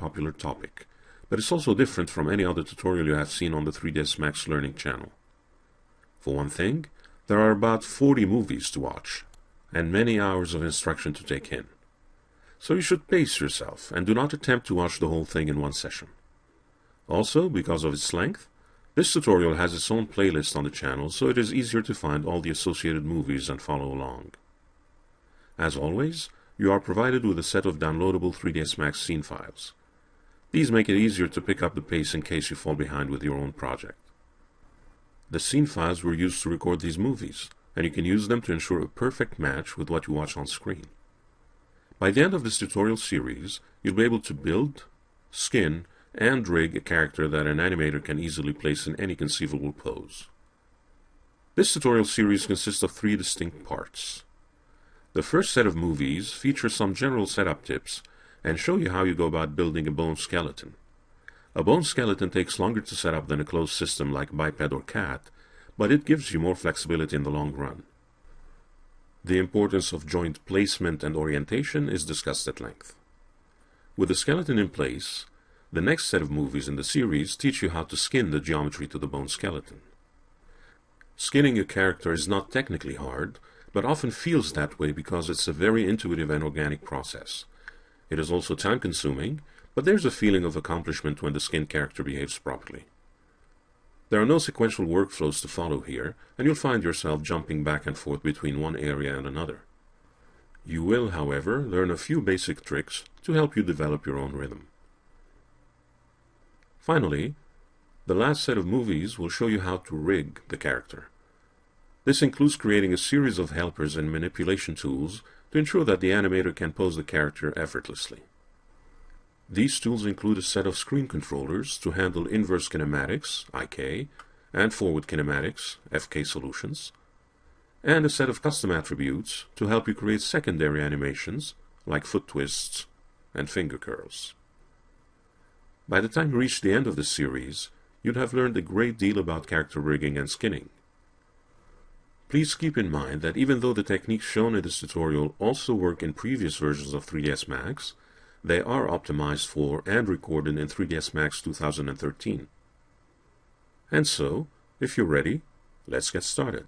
popular topic, but it's also different from any other tutorial you have seen on the 3ds Max Learning channel. For one thing, there are about 40 movies to watch, and many hours of instruction to take in. So you should pace yourself, and do not attempt to watch the whole thing in one session. Also, because of its length, this tutorial has its own playlist on the channel, so it is easier to find all the associated movies and follow along. As always, you are provided with a set of downloadable 3ds Max scene files. These make it easier to pick up the pace in case you fall behind with your own project. The scene files were used to record these movies, and you can use them to ensure a perfect match with what you watch on screen. By the end of this tutorial series, you'll be able to build, skin, and rig a character that an animator can easily place in any conceivable pose. This tutorial series consists of 3 distinct parts. The first set of movies feature some general setup tips and show you how you go about building a bone skeleton. A bone skeleton takes longer to set up than a closed system like Biped or Cat, but it gives you more flexibility in the long run. The importance of joint placement and orientation is discussed at length. With the skeleton in place, the next set of movies in the series teach you how to skin the geometry to the bone skeleton. Skinning a character is not technically hard, but often feels that way because it's a very intuitive and organic process. It is also time-consuming, but there's a feeling of accomplishment when the skinned character behaves properly. There are no sequential workflows to follow here, and you'll find yourself jumping back and forth between one area and another. You will, however, learn a few basic tricks to help you develop your own rhythm. Finally, the last set of movies will show you how to rig the character. This includes creating a series of helpers and manipulation tools to ensure that the animator can pose the character effortlessly. These tools include a set of screen controllers to handle inverse kinematics, IK, and forward kinematics, FK solutions, and a set of custom attributes to help you create secondary animations like foot twists and finger curls. By the time you reach the end of the series, you'd have learned a great deal about character rigging and skinning. Please keep in mind that even though the techniques shown in this tutorial also work in previous versions of 3ds Max, they are optimized for and recorded in 3ds Max 2013. And so, if you're ready, let's get started.